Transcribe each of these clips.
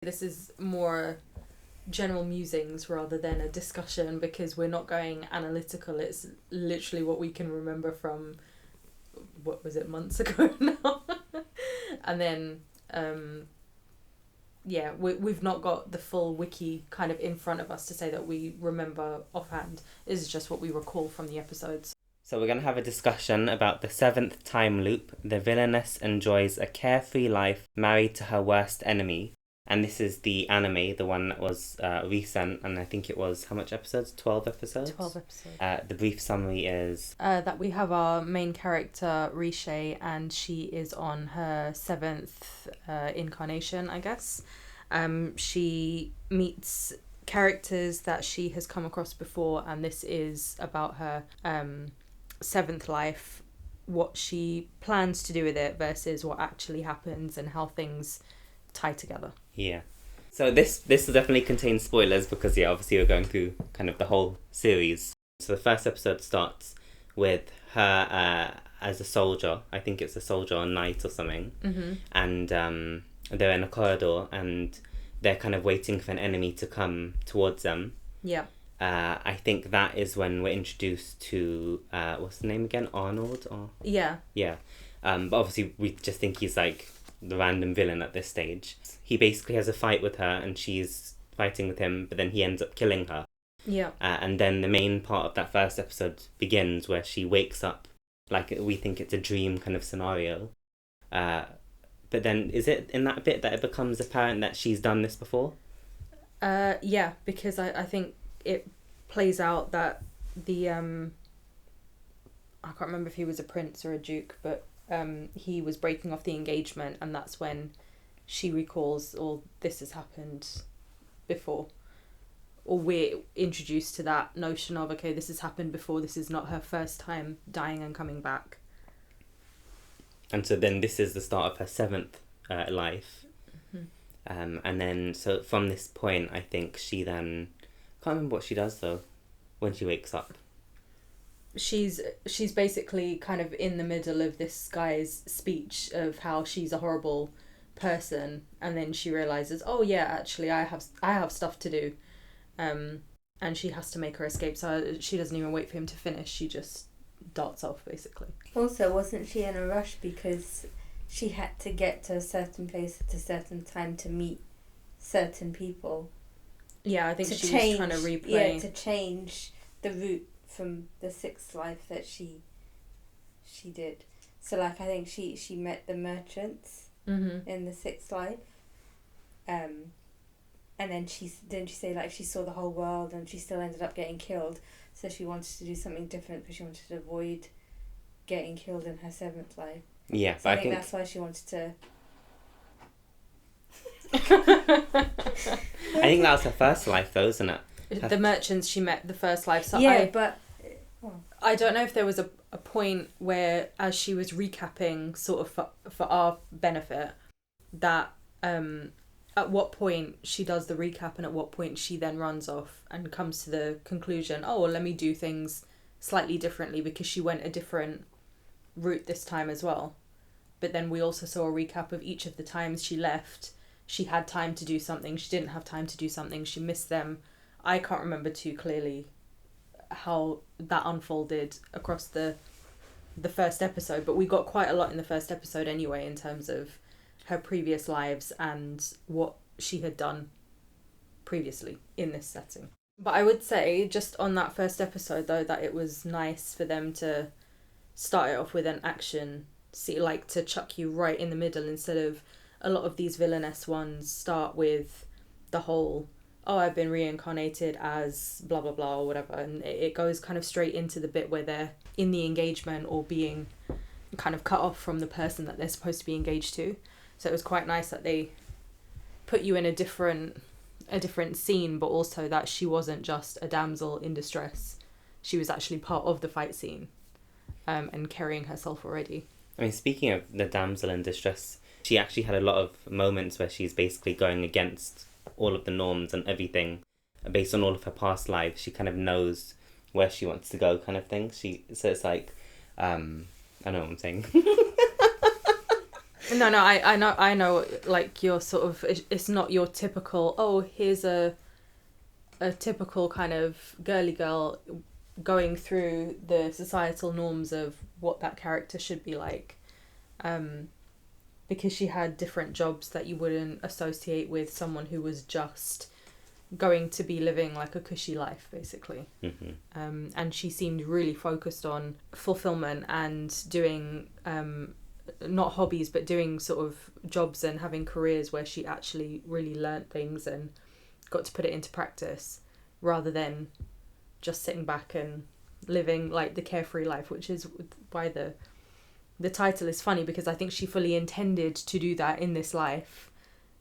this is more general musings rather than a discussion, because we're not going analytical. It's literally what we can remember from, what was it, months ago now. And then we've not got the full wiki kind of in front of us to say that we remember offhand. This is just what we recall from the episodes. So we're going to have a discussion about the 7th time loop. The villainess enjoys a carefree life married to her worst enemy. And this is the anime, the one that was recent, and I think it was, how much episodes? 12 episodes? 12 episodes. The brief summary is... that we have our main character, Rishe, and she is on her 7th incarnation, I guess. She meets characters that she has come across before, and this is about her 7th life, what she plans to do with it versus what actually happens and how things tie together. Yeah. So this will definitely contain spoilers because, obviously we're going through kind of the whole series. So the first episode starts with her as a soldier. I think it's a soldier or knight or something. Mm-hmm. And they're in a corridor and they're kind of waiting for an enemy to come towards them. Yeah. I think that is when we're introduced to, what's the name again? Arnold? Or... Yeah. Yeah. But obviously we just think he's like the random villain at this stage. He basically has a fight with her and she's fighting with him, but then he ends up killing her. Yeah. And then the main part of that first episode begins where she wakes up, like we think it's a dream kind of scenario. But then is it in that bit that it becomes apparent that she's done this before? Yeah, because I think it plays out that the I can't remember if he was a prince or a duke, but he was breaking off the engagement, and that's when she recalls, this has happened before, or we're introduced to that notion of, okay, this has happened before, this is not her first time dying and coming back. And so then this is the start of her 7th life. Mm-hmm. And then so from this point I think she then, can't remember what she does though when she wakes up. She's basically kind of in the middle of this guy's speech of how she's a horrible person, and then she realizes, oh yeah, actually I have stuff to do, and she has to make her escape. So she doesn't even wait for him to finish. She just darts off basically. Also, wasn't she in a rush because she had to get to a certain place at a certain time to meet certain people? Yeah, I think she was trying to replay. Yeah, to change the route from the 6th life that she did. So like I think she met the merchants in the 6th life, and then didn't she say like she saw the whole world and she still ended up getting killed, so she wanted to do something different because she wanted to avoid getting killed in her 7th life. Yeah, so I think that's why she wanted to. I think that was her first life though, isn't it? The merchants she met the first life. So I don't know if there was a point where, as she was recapping sort of for our benefit, that at what point she does the recap and at what point she then runs off and comes to the conclusion, oh, well, let me do things slightly differently, because she went a different route this time as well. But then we also saw a recap of each of the times she left. She had time to do something, she didn't have time to do something, she missed them. I can't remember too clearly how that unfolded across the first episode, but we got quite a lot in the first episode anyway in terms of her previous lives and what she had done previously in this setting. But I would say, just on that first episode though, that it was nice for them to start it off with an action scene, like to chuck you right in the middle, instead of a lot of these villainess ones start with the whole, oh, I've been reincarnated as blah blah blah or whatever, and it goes kind of straight into the bit where they're in the engagement or being kind of cut off from the person that they're supposed to be engaged to. So it was quite nice that they put you in a different scene, but also that she wasn't just a damsel in distress. She was actually part of the fight scene, and carrying herself already. I mean, speaking of the damsel in distress, she actually had a lot of moments where she's basically going against all of the norms and everything based on all of her past lives. She kind of knows where she wants to go, kind of thing. So it's like, I know what I'm saying. No, I know. Like you're sort of, it's not your typical. Oh, here's a typical kind of girly girl going through the societal norms of what that character should be like, because she had different jobs that you wouldn't associate with someone who was just going to be living like a cushy life, basically. And she seemed really focused on fulfillment and doing not hobbies, but doing sort of jobs and having careers where she actually really learnt things and got to put it into practice, rather than just sitting back and living like the carefree life, which is why the title is funny, because I think she fully intended to do that in this life,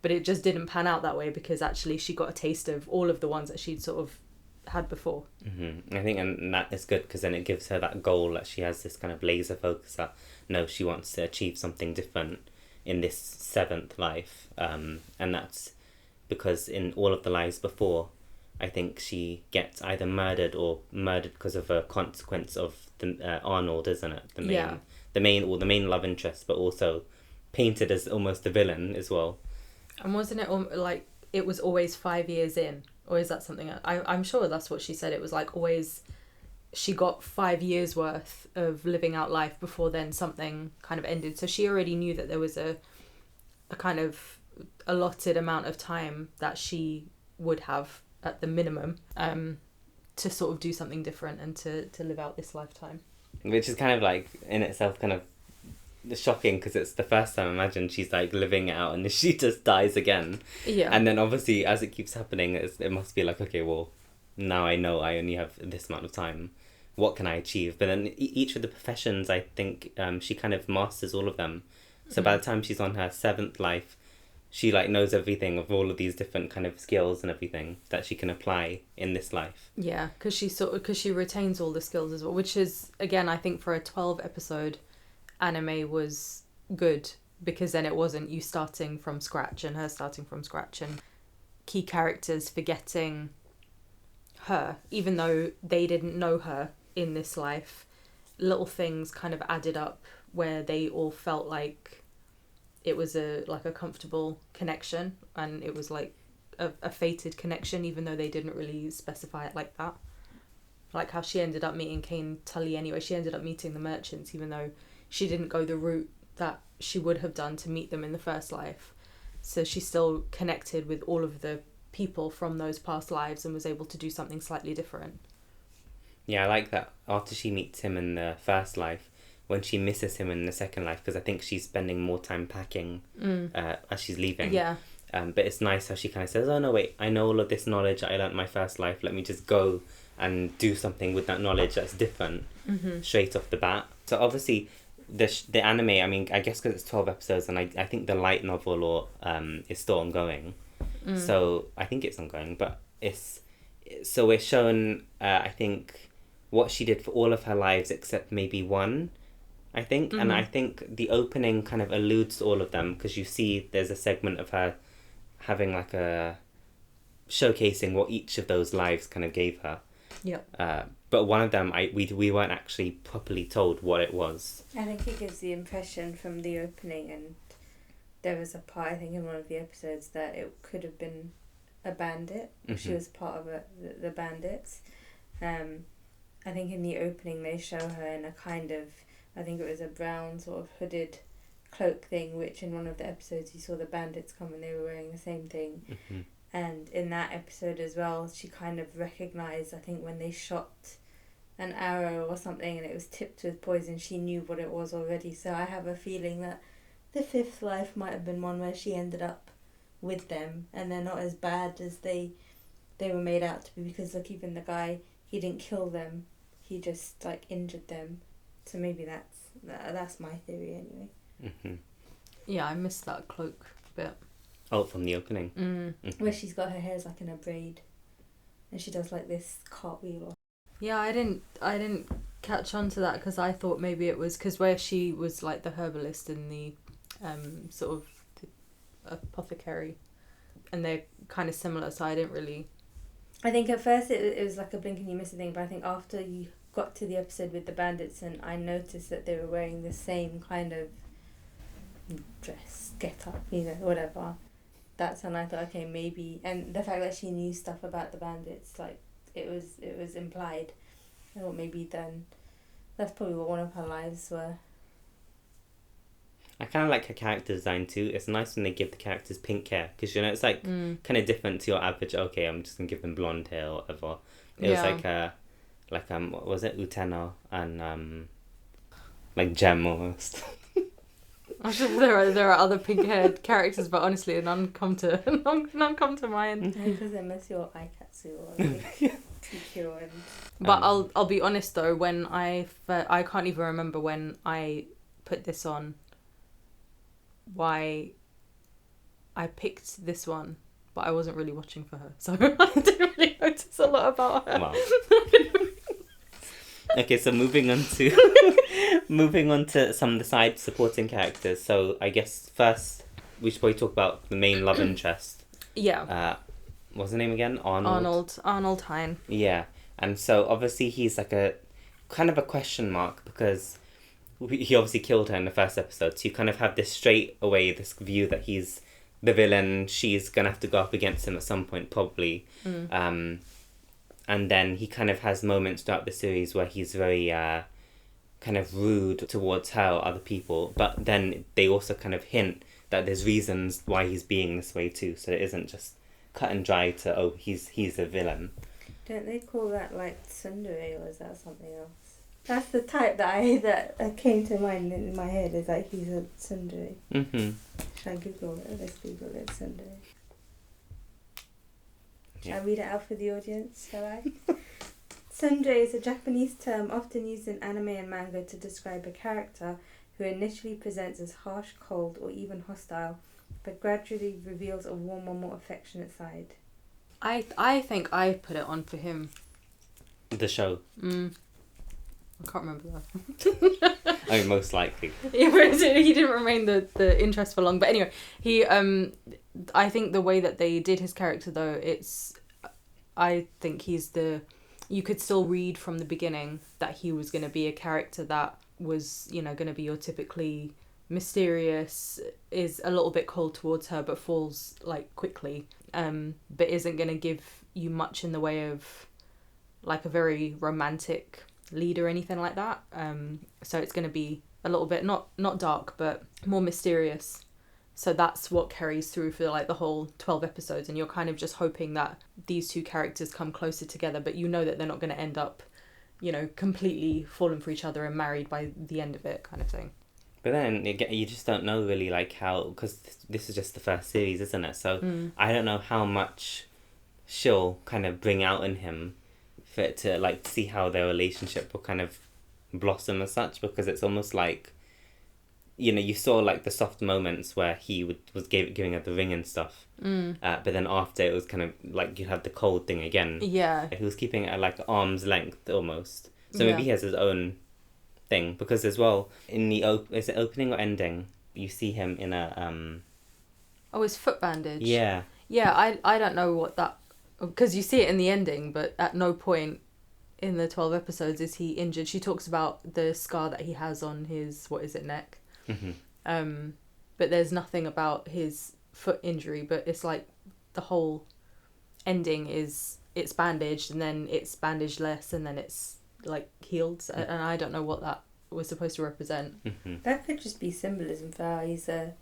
but it just didn't pan out that way, because actually she got a taste of all of the ones that she'd sort of had before. I think, and that is good, because then it gives her that goal that she has this kind of laser focus that no, she wants to achieve something different in this 7th life, and that's because in all of the lives before, I think she gets either murdered because of a consequence of the Arnold, isn't it? The main love interest, but also painted as almost the villain as well. And wasn't it like it was always 5 years in, or is that something I'm sure that's what she said? It was like always she got 5 years worth of living out life before then something kind of ended. So she already knew that there was a kind of allotted amount of time that she would have at the minimum to sort of do something different and to live out this lifetime. Which is kind of like in itself kind of shocking, because it's the first time, imagine, she's like living it out and she just dies again. Yeah. And then obviously as it keeps happening, it must be like, okay, well, now I know I only have this amount of time. What can I achieve? But then each of the professions, I think she kind of masters all of them. So by the time she's on her 7th life, she like knows everything of all of these different kind of skills and everything that she can apply in this life. Yeah, because she retains all the skills as well, which is, again, I think for a 12 episode anime was good, because then it wasn't you starting from scratch and her starting from scratch and key characters forgetting her, even though they didn't know her in this life. Little things kind of added up where they all felt like it was a comfortable connection, and it was like a fated connection, even though they didn't really specify it like that. Like how she ended up meeting Kane Tully anyway. She ended up meeting the merchants, even though she didn't go the route that she would have done to meet them in the first life. So she still connected with all of the people from those past lives and was able to do something slightly different. Yeah, I like that after she meets him in the first life, when she misses him in the second life, because I think she's spending more time packing as she's leaving. Yeah. But it's nice how she kind of says, oh no, wait, I know all of this knowledge I learnt my first life, let me just go and do something with that knowledge that's different straight off the bat. So obviously the anime, I mean, I guess because it's 12 episodes, and I think the light novel or is still ongoing. So I think it's ongoing, but we're shown, I think, what she did for all of her lives except maybe one, I think. And I think the opening kind of alludes to all of them, because you see there's a segment of her having like a showcasing what each of those lives kind of gave her. Yeah. But one of them, we weren't actually properly told what it was. I think it gives the impression from the opening, and there was a part, I think, in one of the episodes that it could have been a bandit. She was part of the bandits. I think in the opening they show her in a kind of, I think it was a brown sort of hooded cloak thing, which in one of the episodes you saw the bandits come and they were wearing the same thing. And in that episode as well, she kind of recognised, I think, when they shot an arrow or something and it was tipped with poison, she knew what it was already. So I have a feeling that the 5th life might have been one where she ended up with them and they're not as bad as they were made out to be, because look, even the guy, he didn't kill them, he just like injured them. So maybe that's my theory anyway. Yeah, I missed that cloak bit. Oh, from the opening. Where she's got her hair's like in a braid and she does like this cartwheel. Yeah, I didn't catch on to that, because I thought maybe it was because where she was like the herbalist and the sort of the apothecary, and they're kind of similar, so I didn't really... I think at first it was like a blink and you miss a thing, but I think after you got to the episode with the bandits and I noticed that they were wearing the same kind of dress, get up, whatever. That's when I thought, okay, maybe, and the fact that she knew stuff about the bandits, like it was implied. I thought maybe then that's probably what one of her lives were. I kind of like her character design too. It's nice when they give the characters pink hair because it's like kind of different to your average. Okay, I'm just gonna give them blonde hair or whatever. It was what was it, Utena and like Gem almost. I'm sure there are other pink haired characters, but honestly, none come to mind. Because I miss your Aikatsu or Kikyo and. But I'll be honest though, when I can't even remember when I put this on. Why I picked this one, but I wasn't really watching for her, so I didn't really notice a lot about her. Wow. Okay, so moving on to some of the side supporting characters. So I guess first we should probably talk about the main love interest. Yeah. What's the name again? Arnold Hine. Yeah, and so obviously he's like a kind of a question mark because he obviously killed her in the first episode, so you kind of have this straight away, this view that he's the villain, she's gonna have to go up against him at some point, probably. And then he kind of has moments throughout the series where he's very kind of rude towards her or other people, but then they also kind of hint that there's reasons why he's being this way too, so it isn't just cut and dry to, he's a villain. Don't they call that like tsundere, or is that something else? That's the type that came to mind in my head, is like he's a tsundere. Mm-hmm. Should I Google it? Let's Google it, tsundere. Yeah. Shall I read it out for the audience, shall I? Tsundere is a Japanese term often used in anime and manga to describe a character who initially presents as harsh, cold, or even hostile, but gradually reveals a warm or more affectionate side. I think I put it on for him. The show. I can't remember that. I mean, most likely. Yeah, but he didn't remain the interest for long. But anyway, he I think the way that they did his character though, I think you could still read from the beginning that he was going to be a character that was, going to be your typically mysterious, is a little bit cold towards her but falls like quickly, but isn't going to give you much in the way of like a very romantic lead or anything like that. So it's going to be a little bit not dark but more mysterious. So that's what carries through for like the whole 12 episodes, and you're kind of just hoping that these two characters come closer together, but that they're not going to end up, completely falling for each other and married by the end of it, kind of thing. But then you just don't know really like how, because this is just the first series, isn't it? So I don't know how much she'll kind of bring out in him for it to like see how their relationship will kind of blossom as such, because it's almost like, you saw like the soft moments where he was giving her the ring and stuff, but then after it was kind of like you had the cold thing again. Yeah, he was keeping it at like arm's length almost. So maybe he has his own thing, because as well in the is it opening or ending, you see him in a his foot bandage. Yeah, I don't know what that, because you see it in the ending, but at no point in the 12 episodes is he injured. She talks about the scar that he has on his neck. But there's nothing about his foot injury, but it's like the whole ending is it's bandaged and then it's bandaged less and then it's like healed, and I don't know what that was supposed to represent. That could just be symbolism for how he's a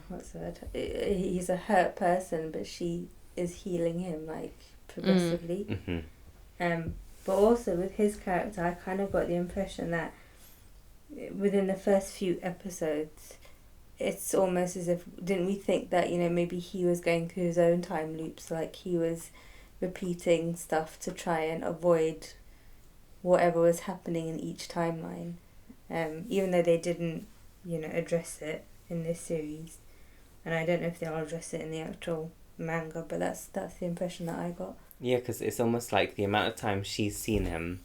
what's the word? He's a hurt person, but she is healing him like progressively. But also with his character, I kind of got the impression that within the first few episodes, it's almost as if, didn't we think that, maybe he was going through his own time loops, like he was repeating stuff to try and avoid whatever was happening in each timeline, even though they didn't, address it in this series, and I don't know if they'll address it in the actual manga, but that's the impression that I got. Yeah, because it's almost like the amount of time she's seen him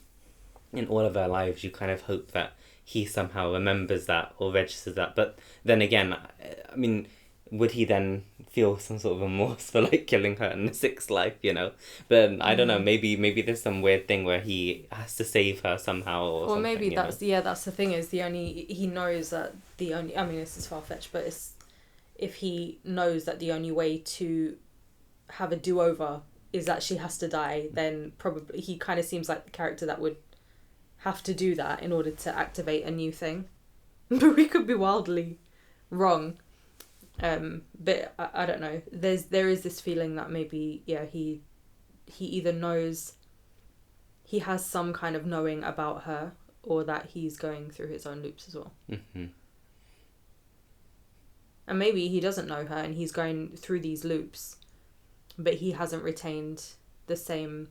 in all of her lives, you kind of hope that he somehow remembers that or registers that. But then again, I mean, would he then feel some sort of remorse for like killing her in the sixth life, you know? But I don't know, maybe there's some weird thing where he has to save her somehow or something. Maybe that's that's the thing, is he knows that the only, I mean, this is far-fetched, but it's, if he knows that the only way to have a do-over is that she has to die, then probably he kind of seems like the character that would have to do that in order to activate a new thing. But we could be wildly wrong. But I don't know. There is this feeling that maybe he either knows, he has some kind of knowing about her, or that he's going through his own loops as well. Mm-hmm. And maybe he doesn't know her and he's going through these loops, but he hasn't retained the same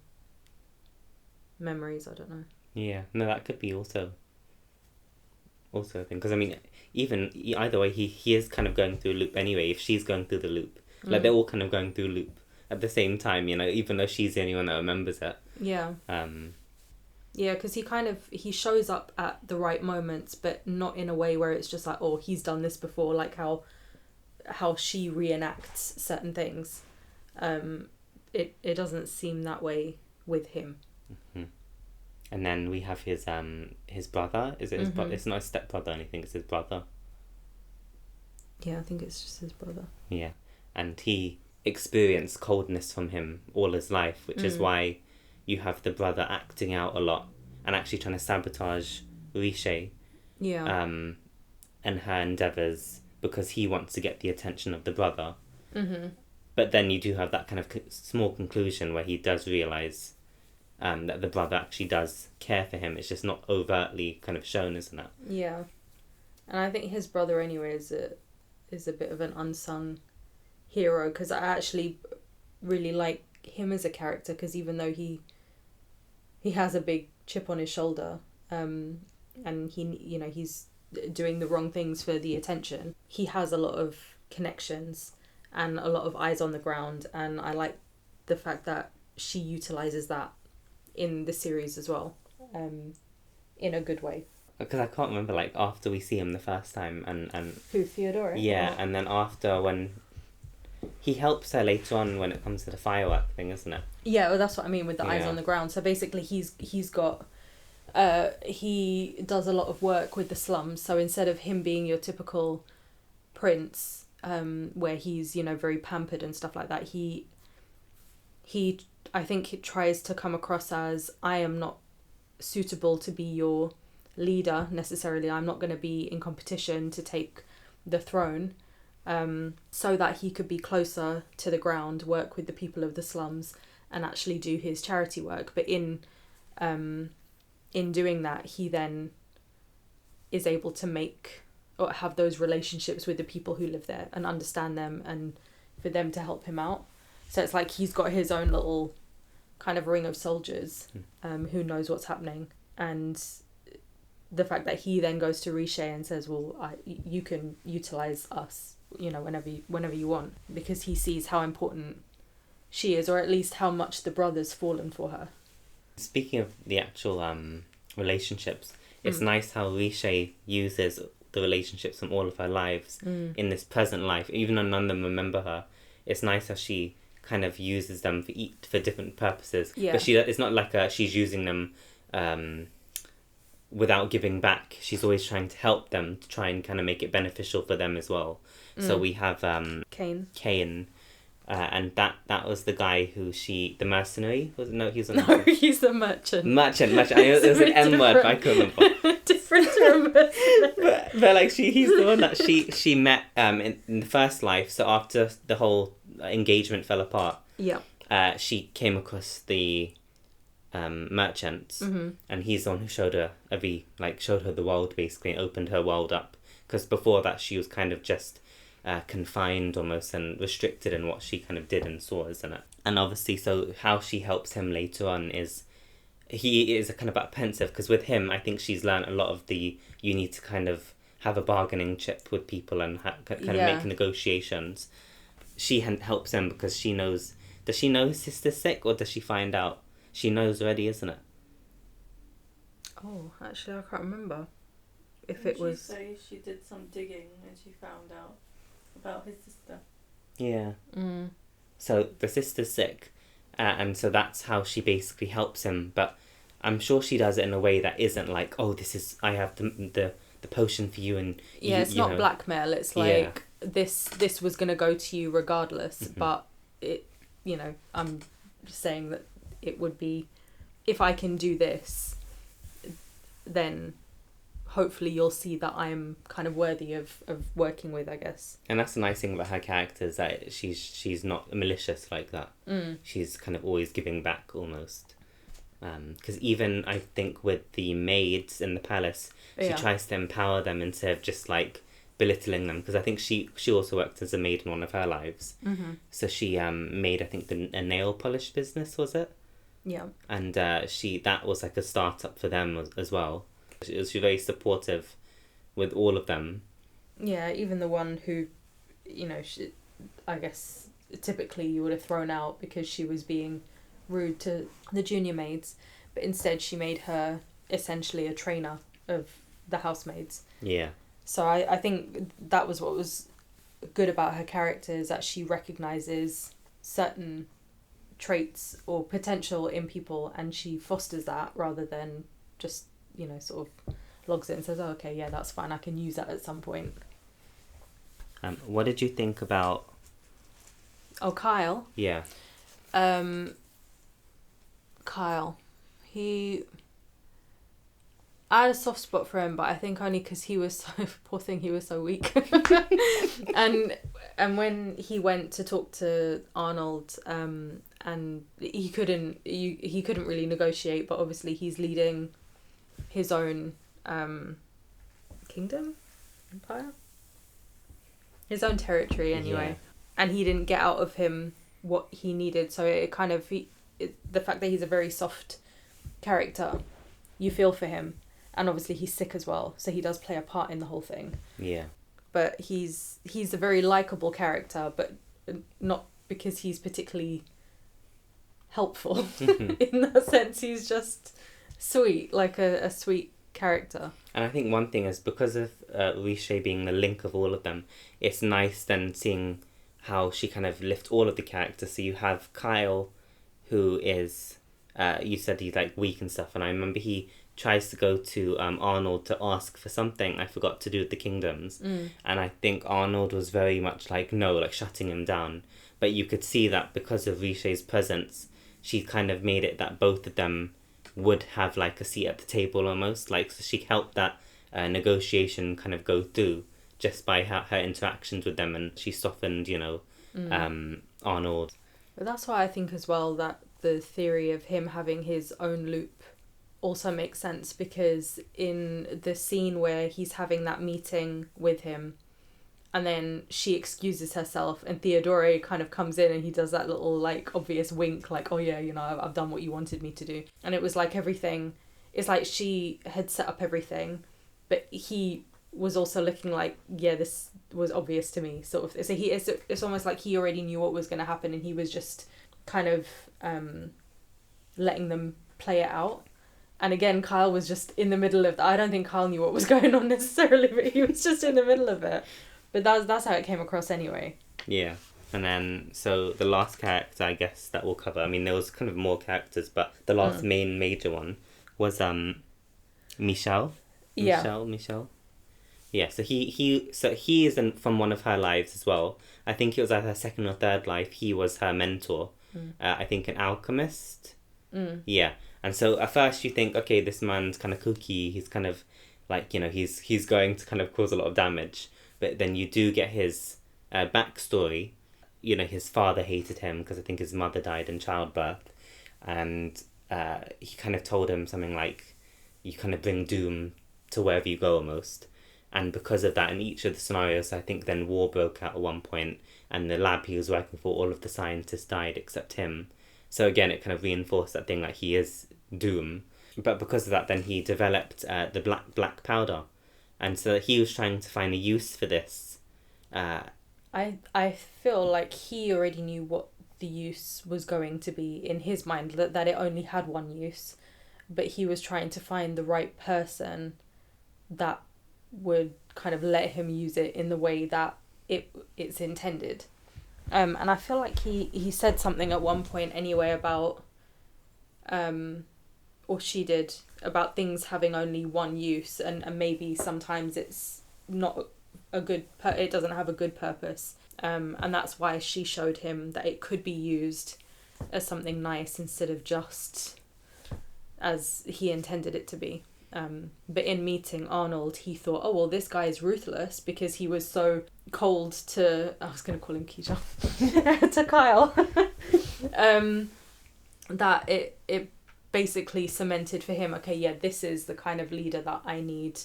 memories. I don't know. Yeah, no, that could be also a thing. Because I mean, either way, he is kind of going through a loop anyway. If she's going through the loop, like they're all kind of going through a loop at the same time, you know, even though she's the only one that remembers it. Yeah. Yeah, because he shows up at the right moments, but not in a way where it's just like, oh, he's done this before, like how she reenacts certain things. It doesn't seem that way with him. Mm-hmm. And then we have his brother. Is it his brother? It's not his stepbrother or anything, it's his brother. Yeah, I think it's just his brother. Yeah. And he experienced coldness from him all his life, which is why you have the brother acting out a lot and actually trying to sabotage Rishe. Yeah. And her endeavours, because he wants to get the attention of the brother. Mm-hmm. But then you do have that kind of small conclusion where he does realise that the brother actually does care for him. It's just not overtly kind of shown, isn't it? Yeah. And I think his brother anyway is a bit of an unsung hero, because I actually really like him as a character, because even though he has a big chip on his shoulder, and he's doing the wrong things for the attention, he has a lot of connections and a lot of eyes on the ground, and I like the fact that she utilises that in the series as well, in a good way. Because I can't remember, like, after we see him the first time and Who, Theodora? Yeah, and then after, when he helps her later on when it comes to the firework thing, isn't it? Yeah, well, that's what I mean with the eyes on the ground. So basically he's got he does a lot of work with the slums. So instead of him being your typical prince, where he's, very pampered and stuff like that, he I think he tries to come across as, I am not suitable to be your leader necessarily. I'm not going to be in competition to take the throne, so that he could be closer to the ground, work with the people of the slums, and actually do his charity work. But in doing that, he then is able to make or have those relationships with the people who live there and understand them, and for them to help him out. So it's like he's got his own little kind of ring of soldiers, who knows what's happening. And the fact that he then goes to Rishe and says, well, you can utilize us, whenever you want, because he sees how important she is, or at least how much the brother's fallen for her. Speaking of the actual relationships, it's nice how Rishe uses the relationships from all of her lives in this present life, even though none of them remember her. It's nice how she kind of uses them for different purposes. Yeah. But it's not like she's using them without giving back. She's always trying to help them, to try and kind of make it beneficial for them as well. So we have Cain. And that was the guy who the mercenary was. No, he's he's the merchant. Merchant. It was an M word, but I couldn't remember. Different to a but like he's the one that she met in the first life. So after the whole engagement fell apart, she came across the merchant, and he's the one who showed her the world, basically, and opened her world up. Because before that, she was kind of just confined almost and restricted in what she kind of did and saw, isn't it? And obviously, so how she helps him later on is he is a kind of apprehensive, because with him, I think she's learned a lot of you need to kind of have a bargaining chip with people and kind of make negotiations. She helps him because she knows. Does she know his sister's sick, or does she find out? She knows already, isn't it? Oh, actually, I can't remember if it was. She did some digging and she found out about his sister. Yeah. So the sister's sick, and so that's how she basically helps him. But I'm sure she does it in a way that isn't like, oh, I have the potion for you, and it's not blackmail. It's like this was gonna go to you regardless. But it, I'm just saying that it would be, if I can do this, then hopefully you'll see that I'm kind of worthy of working with, I guess. And that's the nice thing about her character, is that she's not malicious like that. She's kind of always giving back almost. Because even I think with the maids in the palace, she tries to empower them instead of just like belittling them. Because I think she also worked as a maid in one of her lives. So she made, I think, a nail polish business, was it? Yeah. And that was like a startup for them as well. She was very supportive with all of them. Yeah, even the one who, I guess typically you would have thrown out because she was being rude to the junior maids, but instead she made her essentially a trainer of the housemaids. Yeah. So I think that was what was good about her character, is that she recognises certain traits or potential in people, and she fosters that rather than just sort of logs it and says, oh, okay, yeah, that's fine, I can use that at some point. What did you think about... Oh, Kyle? Yeah. Kyle. I had a soft spot for him, but I think only because he was so... Poor thing, he was so weak. and when he went to talk to Arnold, and he couldn't really negotiate, but obviously he's leading his own kingdom, empire, his own territory anyway, and he didn't get out of him what he needed. So it kind of the fact that he's a very soft character, you feel for him, and obviously he's sick as well, so he does play a part in the whole thing. Yeah. But he's a very likable character, but not because he's particularly helpful. In that sense, he's just sweet, like a sweet character. And I think one thing is, because of Rishe being the link of all of them, it's nice then seeing how she kind of lifts all of the characters. So you have Kyle, who is, you said he's like weak and stuff, and I remember he tries to go to Arnold to ask for something, I forgot, to do with the kingdoms. And I think Arnold was very much like, no, like shutting him down. But you could see that because of Rishe's presence, she kind of made it that both of them would have like a seat at the table almost, like, so she helped that negotiation kind of go through just by her interactions with them, and she softened Arnold. But that's why I think as well that the theory of him having his own loop also makes sense, because in the scene where he's having that meeting with him and then she excuses herself and Theodore kind of comes in and he does that little like obvious wink, like, oh yeah, I've done what you wanted me to do. And it was like everything, it's like she had set up everything, but he was also looking like, yeah, this was obvious to me, sort of. So it's almost like he already knew what was going to happen, and he was just kind of letting them play it out. And again, Kyle was just in the middle of I don't think Kyle knew what was going on necessarily, but he was just in the middle of it. But that's how it came across anyway. Yeah. And then, so the last character, I guess, that we'll cover, I mean, there was kind of more characters, but the last main major one was Michel. Yeah. Michel. Yeah, so he is from one of her lives as well. I think it was her second or third life. He was her mentor. I think an alchemist. Yeah. And so at first you think, okay, this man's kind of kooky. He's kind of like, he's going to kind of cause a lot of damage. But then you do get his backstory. His father hated him because I think his mother died in childbirth. And he kind of told him something like, you kind of bring doom to wherever you go almost. And because of that, in each of the scenarios, I think then war broke out at one point, and the lab he was working for, all of the scientists died except him. So again, it kind of reinforced that thing, like he is doom. But because of that, then he developed the black powder. And so he was trying to find a use for this. I feel like he already knew what the use was going to be in his mind, that it only had one use. But he was trying to find the right person that would kind of let him use it in the way that it's intended. And I feel like he said something at one point anyway about, or she did, about things having only one use, and maybe sometimes it's not it doesn't have a good purpose. And that's why she showed him that it could be used as something nice instead of just as he intended it to be. But in meeting Arnold, he thought, oh, well, this guy is ruthless because he was so cold to... I was going to call him Keisha. To Kyle. That it basically cemented for him, okay, yeah, this is the kind of leader that I need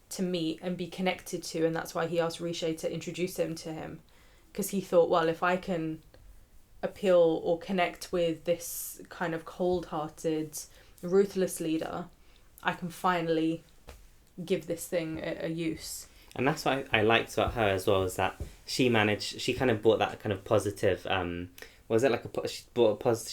to meet and be connected to. And that's why he asked Rishe to introduce him to him. Because he thought, well, if I can appeal or connect with this kind of cold-hearted, ruthless leader, I can finally give this thing a use. And that's what I liked about her as well, is that she kind of brought that kind of positive, she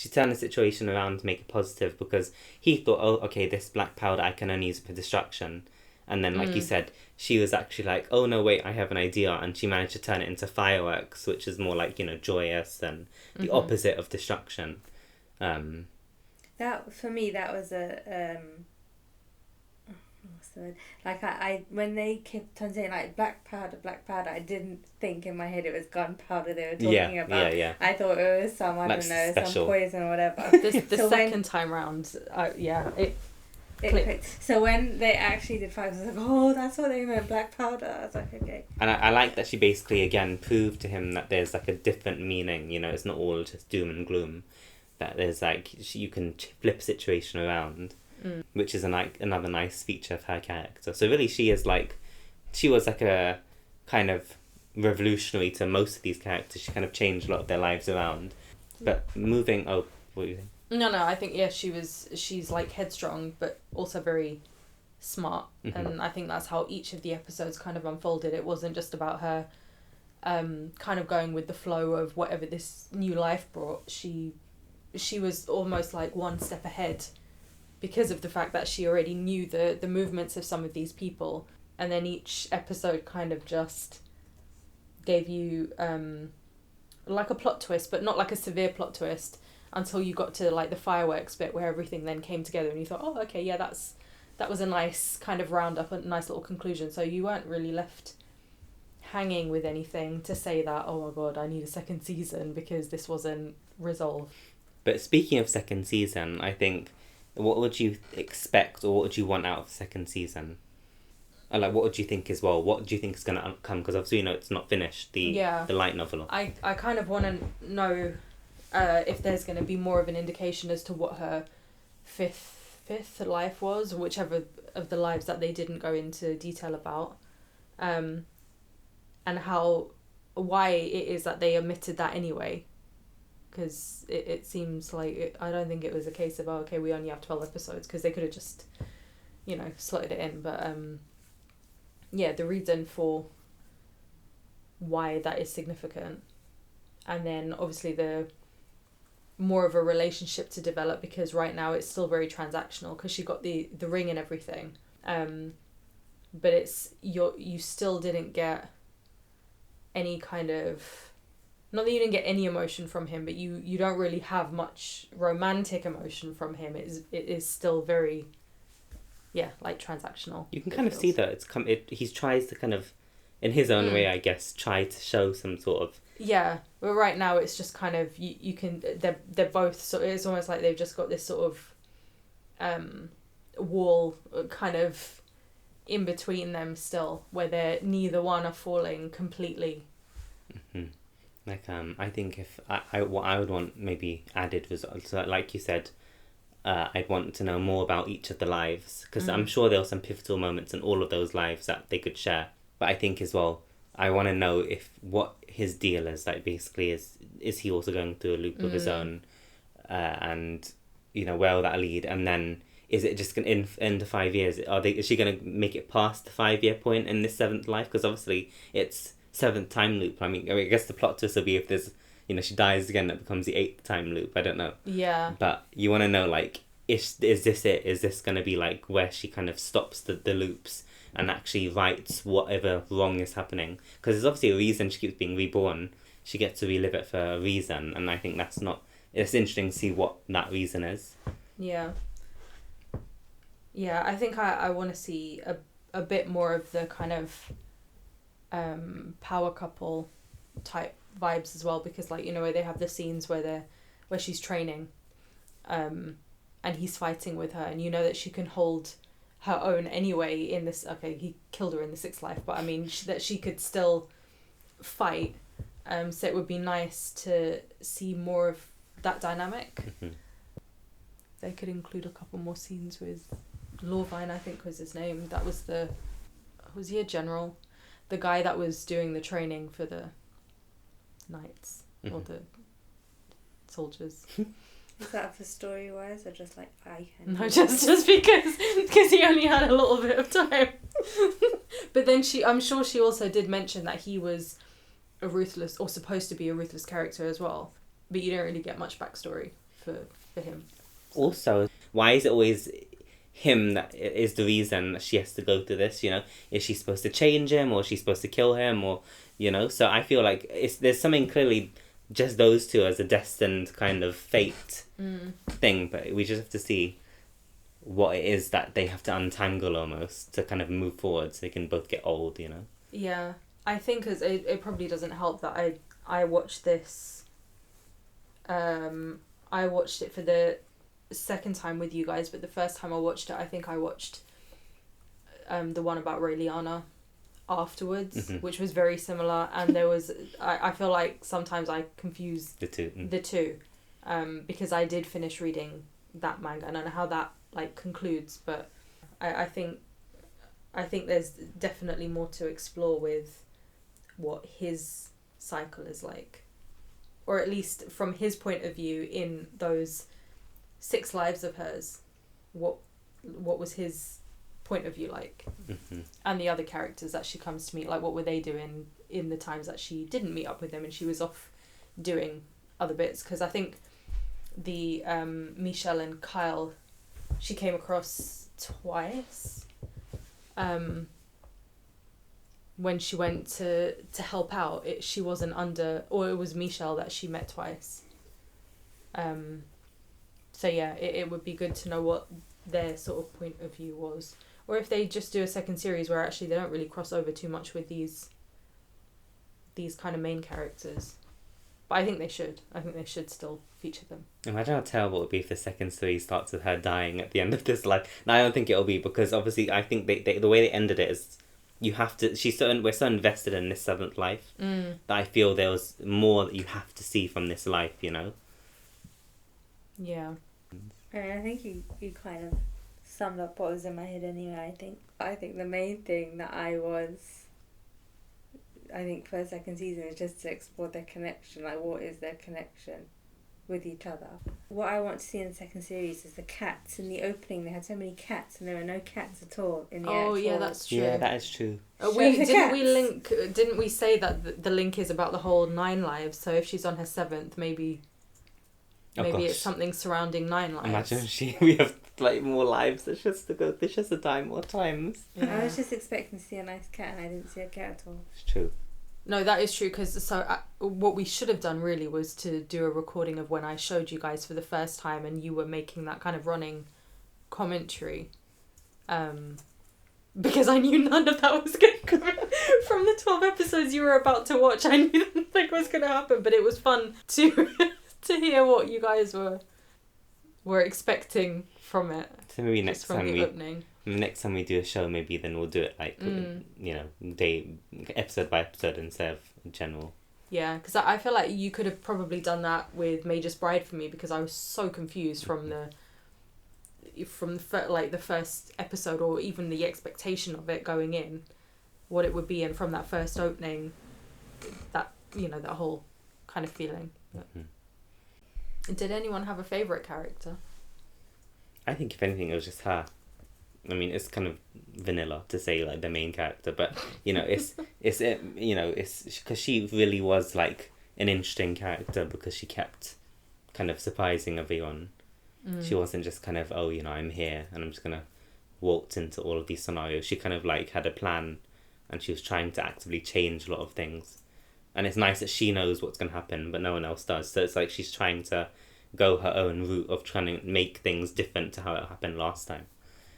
turned the situation around to make it positive, because he thought, oh, okay, this black powder I can only use for destruction. And then, like you said, she was actually like, oh, no, wait, I have an idea. And she managed to turn it into fireworks, which is more like, joyous and the opposite of destruction. That, for me, that was a... what's the word? Like, I when they kept on saying, like, black powder, I didn't think in my head it was gunpowder they were talking about. Yeah. I thought it was some, like, don't know, special. some poison or whatever. The second time round, it clicked. So when they actually did fire, I was like, oh, that's what they meant, black powder. I was like, okay. And I like that she basically, again, proved to him that there's, like, a different meaning. It's not all just doom and gloom. That there's, like, you can flip a situation around. Which is another nice feature of her character. So really she was like a kind of revolutionary to most of these characters. She kind of changed a lot of their lives around. But what do you think? No, I think, yeah, she's like headstrong, but also very smart. And I think that's how each of the episodes kind of unfolded. It wasn't just about her kind of going with the flow of whatever this new life brought. She was almost like one step ahead, because of the fact that she already knew the movements of some of these people. And then each episode kind of just gave you like a plot twist, but not like a severe plot twist, until you got to like the fireworks bit where everything then came together and you thought, oh, okay, yeah, that was a nice kind of roundup, a nice little conclusion. So you weren't really left hanging with anything to say that, oh my god, I need a second season because this wasn't resolved. But speaking of second season, I think... what would you expect, or what would you want out of the second season? Or like, what would you think as well? What do you think is going to come? Because obviously, it's not finished, the light novel. I kind of want to know if there's going to be more of an indication as to what her fifth life was, whichever of the lives that they didn't go into detail about, and why it is that they omitted that anyway. Because it seems like... I don't think it was a case of, oh, okay, we only have 12 episodes, because they could have just, slotted it in. But, the reason for why that is significant. And then, obviously, the more of a relationship to develop, because right now it's still very transactional, because she got the ring and everything. But it's... you still didn't get any kind of... Not that you didn't get any emotion from him, but you don't really have much romantic emotion from him. It is still very, like transactional. You can kind of see that he's tries to kind of, in his own way, I guess, try to show some sort of... Yeah, but right now it's just kind of, you can, they're both, so it's almost like they've just got this sort of wall kind of in between them still, where they're neither one are falling completely. Like, I think if what I would want maybe added was, so like you said, I'd want to know more about each of the lives, because I'm sure there were some pivotal moments in all of those lives that they could share. But I think as well, I want to know what his deal is. Like, basically, is he also going through a loop of his own, and where will that lead? And then is it just going to end to 5 years? Is she going to make it past the 5-year point in this 7th life? Because obviously it's 7th time loop. I mean, I guess the plot twist will be if there's, she dies again, that becomes the 8th time loop. I don't know. Yeah. But you want to know, like, is this it? Is this going to be, like, where she kind of stops the loops? and actually rights whatever wrong is happening. Because there's obviously a reason she keeps being reborn. She gets to relive it for a reason, and I think it's interesting to see what that reason is. Yeah. Yeah, I think I want to see a bit more of the kind of power couple type vibes as well, because like, you know, where they have the scenes where she's training and he's fighting with her, and you know that she can hold her own anyway in this. Okay, he killed her in the sixth life, but I mean that she could still fight. So it would be nice to see more of that dynamic. Mm-hmm. They could include a couple more scenes with Lorvine, I think was his name. That was was he a general? The guy that was doing the training for the knights, mm-hmm. or the soldiers. Is that for story-wise, or just like I can? No, just because he only had a little bit of time. But then I'm sure she also did mention that he was a ruthless, or supposed to be a ruthless character as well. But you don't really get much backstory for him. Also, why is it always him that is the reason that she has to go through this, you know? Is she supposed to change him, or is she supposed to kill him, or, you know? So I feel like there's something clearly just those two as a destined kind of fate thing, but we just have to see what it is that they have to untangle almost to kind of move forward so they can both get old, you know? Yeah, I think it probably doesn't help that I watched this, I watched it for the second time with you guys, but the first time I watched it, I think I watched the one about Raeliana afterwards, mm-hmm. which was very similar, and there was I feel like sometimes I confuse the two because I did finish reading that manga, and I don't know how that like concludes, but I think there's definitely more to explore with what his cycle is like, or at least from his point of view in those 6 lives of hers, what was his point of view like, mm-hmm. and the other characters that she comes to meet, like what were they doing in the times that she didn't meet up with them and she was off doing other bits, because I think the Michelle and Kyle she came across twice when she went to help out. She wasn't under, or it was Michelle that she met twice. So yeah, it would be good to know what their sort of point of view was. Or if they just do a second series where actually they don't really cross over too much with these kind of main characters. But I think they should. I think they should still feature them. Imagine how terrible it would be if the second series starts with her dying at the end of this life. No, I don't think it'll be, because obviously I think they the way they ended it is you have to... we're so invested in this 7th life that I feel there was more that you have to see from this life, you know? Yeah. I think you kind of summed up what was in my head anyway. I think the main thing that I think for the second season is just to explore their connection, like what is their connection with each other. What I want to see in the second series is the cats. In the opening they had so many cats and there were no cats at all in the actual... Oh yeah, that's true. Yeah, that is true. Didn't we say that the link is about the whole 9 lives, so if she's on her 7th, maybe it's something surrounding 9 lives. Imagine we have like more lives. It's just to die more times. Yeah. I was just expecting to see a nice cat and I didn't see a cat at all. It's true. No, that is true, because what we should have done really was to do a recording of when I showed you guys for the first time and you were making that kind of running commentary, because I knew none of that was going to come from the 12 episodes you were about to watch. I knew nothing was going to happen, but it was fun to hear what you guys were expecting from it. So maybe next time we do a show, maybe then we'll do it like episode by episode instead of general. Yeah, because I feel like you could have probably done that with Major's Bride for me, because I was so confused from the first episode, or even the expectation of it going in, what it would be, and from that first opening, that that whole kind of feeling. Mm-hmm. Did anyone have a favourite character? I think if anything it was just her. I mean, it's kind of vanilla to say like the main character, but it's because she really was like an interesting character, because she kept kind of surprising everyone. She wasn't just kind of I'm here and I'm just gonna walked into all of these scenarios. She kind of like had a plan, and she was trying to actively change a lot of things. And it's nice that she knows what's going to happen, but no one else does. So it's like she's trying to go her own route of trying to make things different to how it happened last time,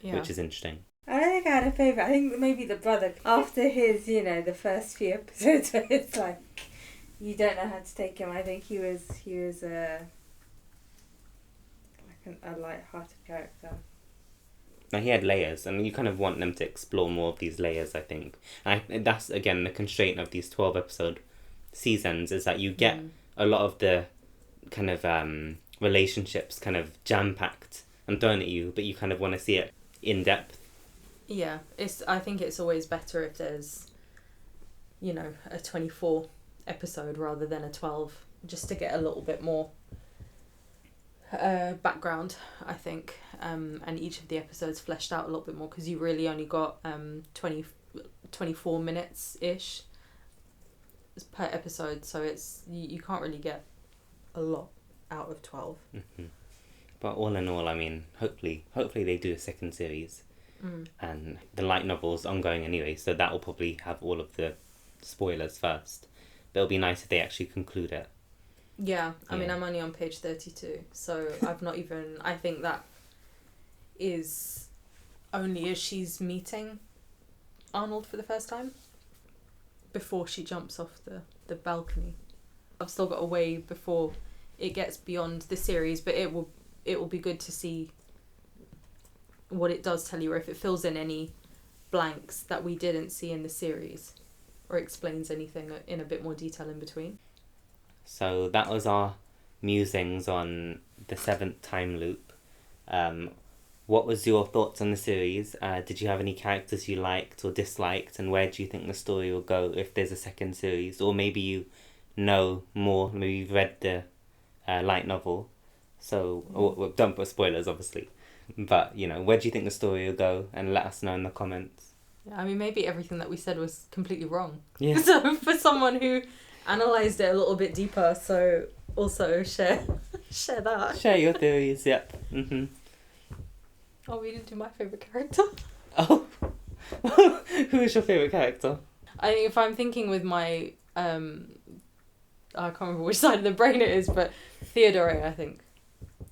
which is interesting. I don't think I had a favourite. I think maybe the brother, after his, the first few episodes where it's like, you don't know how to take him. I think he was a light-hearted character. Now, he had layers, and you kind of want them to explore more of these layers, I think. And that's, again, the constraint of these 12-episode seasons, is that you get a lot of the kind of relationships kind of jam-packed and thrown at you, but you kind of want to see it in depth. Yeah, I think it's always better if there's, a 24 episode rather than a 12, just to get a little bit more background, I think, and each of the episodes fleshed out a little bit more, because you really only got 24 minutes ish per episode, so it's you can't really get a lot out of 12. Mm-hmm. But all in all, I mean, hopefully they do a second series, and the light novel's ongoing anyway, so that will probably have all of the spoilers first. But it'll be nice if they actually conclude it. Yeah, I mean, I'm only on page 32, so I've not even... I think that is only as she's meeting Arnold for the first time, before she jumps off the balcony. I've still got a way before it gets beyond the series, but it will be good to see what it does tell you, or if it fills in any blanks that we didn't see in the series, or explains anything in a bit more detail in between. So that was our musings on the 7th time loop. What was your thoughts on the series? Did you have any characters you liked or disliked, and where do you think the story will go if there's a second series? Or maybe you know more, maybe you've read the light novel, so don't put spoilers obviously, but where do you think the story will go, and let us know in the comments. Yeah, I mean, maybe everything that we said was completely wrong. Yeah. So for someone who analysed it a little bit deeper, so also share that. Share your theories, yep. Mm-hmm. Oh, we didn't do my favourite character. Oh. Who is your favourite character? I think if I'm thinking with my, I can't remember which side of the brain it is, but Theodore, I think.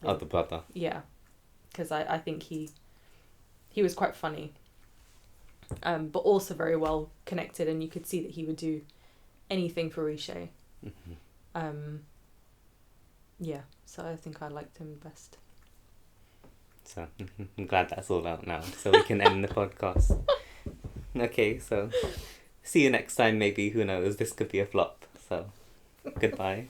Oh, the brother. Yeah. Because I think he was quite funny. But also very well connected, and you could see that he would do anything for Rishe. Mm-hmm. Yeah, so I think I liked him best. So I'm glad that's all out now, so we can end the podcast. Okay, so see you next time maybe, who knows, this could be a flop, so goodbye.